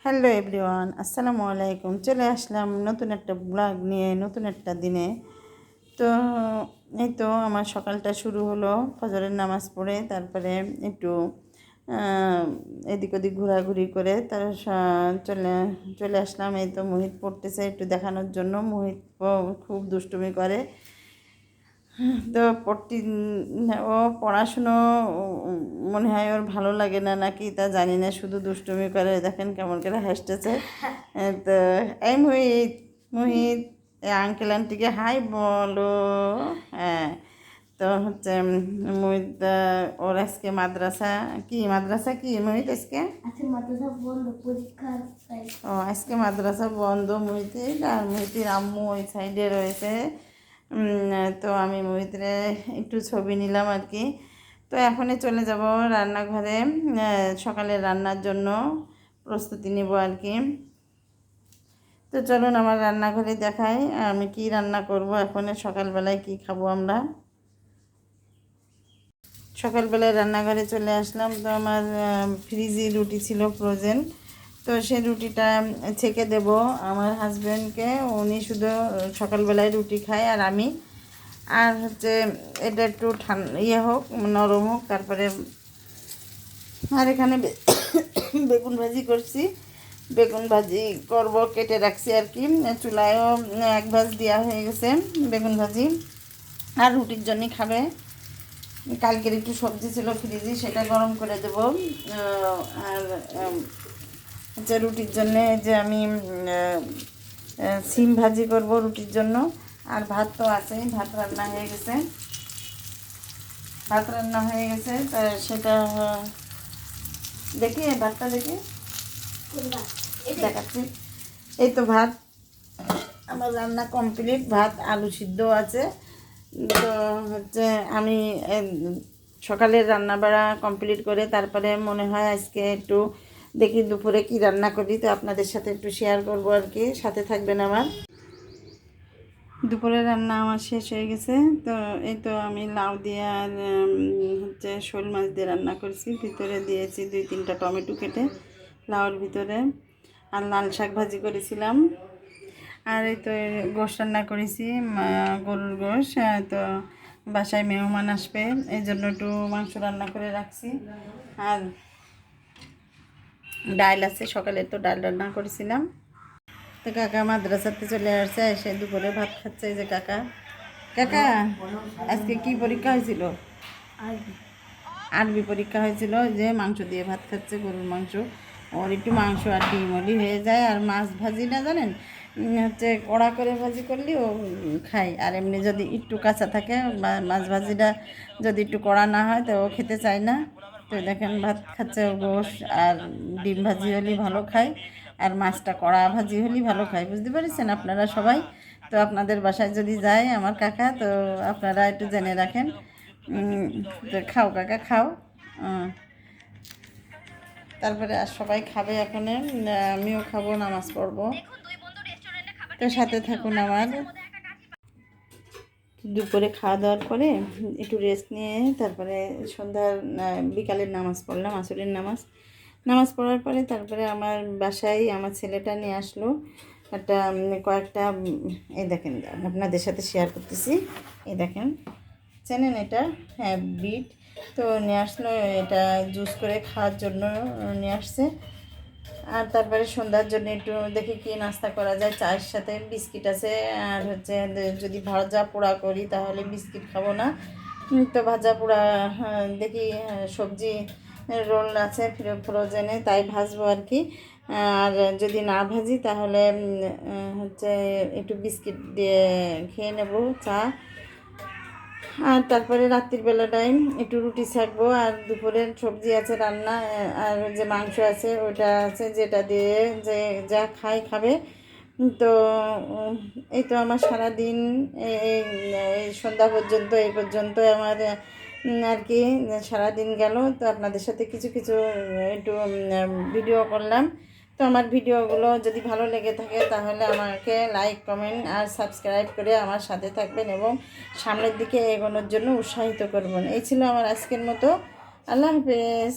Hello everyone, আসসালামু আলাইকুম। চলে আসলাম নতুন একটা ব্লগ নিয়ে, নতুন একটা দিনে। তো এই তো আমার সকালটা শুরু হলো ফজরের নামাজ পড়ে, তারপরে একটু এদিক ওদিক ঘোরাঘুরি করে চলে চলে আসলাম। এই তো মুহিত পড়তেছে, একটু দেখানোর জন্য। মুহিত খুব দুষ্টুমি করে। তো ও পড়াশুনো মনে হয় ওর ভালো লাগে না নাকি তা জানি না, শুধু দুষ্টুমি করে। দেখেন কেমন করে হাসতেছে। তো এই মুহিত, মুহিত আঙ্কেল আন্টিকে হাই বলো। হ্যাঁ, তো হচ্ছে মুহিত ওর আজকে মাদ্রাসা কি মুহিত আজকে? আজকে মাদ্রাসা বন্ধ মুহিতের। আর মুহিতের আম্মু ওই সাইডে রয়েছে। তো আমি মুহিতরে একটু ছবি নিলাম আর কি। তো এখনই চলে যাব রান্নাঘরে, সকালের রান্নার জন্য প্রস্তুতি নেব আর কি। তো চলুন আমার রান্নাঘরে দেখাই আমি কি রান্না করব এখন। সকালবেলায় কি খাবো আমরা। সকালবেলায় রান্নাঘরে চলে আসলাম। তো আমার ফ্রিজে রুটি ছিল ফ্রোজেন, তো সেই রুটিটা ছেঁকে দেব আমার হাজব্যান্ডকে। উনি শুধু সকালবেলায় রুটি খায় আর আমি। আর হচ্ছে এটা একটু হোক, নরম হোক, তারপরে। আর এখানে বেগুন ভাজি করছি, বেগুন ভাজি করব, কেটে রাখছি আর কি। চুলায়ও এক ভাজ দেওয়া হয়ে গেছে বেগুন ভাজি। আর রুটির জন্যই খাবে। কালকের একটু সবজি ছিল ফ্রিজে, সেটা গরম করে দেব। আর হচ্ছে রুটির জন্যে যে আমি সিম ভাজি করব রুটির জন্য। আর ভাত তো আছেই, ভাত রান্না হয়ে গেছে। তা সেটা দেখি, ভাতটা দেখি দেখাচ্ছি। এই তো ভাত আমার রান্না কমপ্লিট। ভাত আলু সিদ্ধ আছে। তো হচ্ছে আমি সকালের রান্না বাড়া কমপ্লিট করে তারপরে মনে হয় আজকে একটু দেখি দুপুরে কি রান্না করি, তো আপনাদের সাথে একটু শেয়ার করব আর কি। সাথে থাকবেন আমার। দুপুরের রান্না আমার শেষ হয়ে গেছে। তো এই তো আমি লাউ দিয়ে আর হচ্ছে শোল মাছ দিয়ে রান্না করছি। ভিতরে দিয়েছি 2-3টা টমেটো কেটে লাউর ভিতরে। আর লাল শাক ভাজি করেছিলাম। আর এই তো গোশ রান্না করেছি, গরুর গোশ। তো বাসায় মেহমান আসবে, এই জন্য একটু মাংস রান্না করে রাখছি। আর ডাল আছে, সকালে তো ডাল রান্না করেছিলাম। তো কাকা মাদ্রাসাতে চলে আসছে, এসে দুপুরে ভাত খাচ্ছে। এই যে কাকা। কাকা, আজকে কি পরীক্ষা হয়েছিল? আরবি পরীক্ষা হয়েছিল। যে মাংস দিয়ে ভাত খাচ্ছে, গরুর মাংস। ওর একটু মাংস আর ডিম হলি হয়ে যায়। আর মাছ ভাজি না জানেন, হচ্ছে কড়া করে ভাজি করলে ও খায়। আর এমনি যদি একটু কাঁচা থাকে, মাছ ভাজিটা যদি একটু কড়া না হয় তো ও খেতে চায় না। তো দেখেন ভাত খাচ্ছে গোশ। আর ডিম ভাজি হলেই ভালো খায়, আর মাছটা কড়া ভাজি হলেই ভালো খায়। বুঝতে পারছেন আপনারা সবাই? তো আপনাদের বাসায় যদি যায় আমার কাকা, তো আপনারা একটু জেনে রাখেন। তো খাও কাকা, খাও। তারপরে আর সবাই খাবে এখন, আমিও খাবো, নামাজ পড়বো। তো সাথে থাকুন আমার। দুপুরে খাওয়া দাওয়ার পরে একটু রেস্ট নিয়ে তারপরে সন্ধ্যার বিকালের নামাজ পড়লাম, আসরের নামাজ পড়ার পরে তারপরে আমার বাসায় আমার ছেলেটা নিয়ে আসলো একটা কয়েকটা। এই দেখেন, আপনাদের সাথে শেয়ার করতেছি। এই দেখেন, চেনেন এটা? হ্যাঁ, বিট। তো নিয়ে আসলো, এটা জুস করে খাওয়ার জন্য নিয়ে আসছে। আর তারপরে সন্ধ্যার জন্য একটু দেখি কি নাস্তা করা যায়। চায়ের সাথে বিস্কিট আছে। আর হচ্ছে যদি ভাজা পোড়া করি তাহলে বিস্কিট খাবো না। তো ভাজা পোড়া দেখি, সবজি রোল আছে ফ্রোজেনে, তাই ভাজবো আর কি। আর যদি না ভাজি তাহলে হচ্ছে একটু বিস্কিট দিয়ে খেয়ে নেব, চা। আর তারপরে রাত্রির বেলাটায় একটু রুটি ছাকবো। আর দুপুরের সবজি আছে রান্না, আর যে মাংস আছে ওইটা আছে, যেটা দিয়ে যে যা খাবে। তো এই তো আমার সারাদিন এই সন্ধ্যা পর্যন্ত, এই পর্যন্ত আমার আর কি সারাদিন গেল। তো আপনাদের সাথে কিছু কিছু একটু ভিডিও করলাম। তো আমার ভিডিওগুলো যদি ভালো লেগে থাকে তাহলে আমাকে লাইক, কমেন্ট আর সাবস্ক্রাইব করে আমার সাথে থাকবেন এবং সামনের দিকে এগোনোর জন্য উৎসাহিত করবেন। এই ছিল আমার আজকের মতো। আল্লাহ হাফেজ।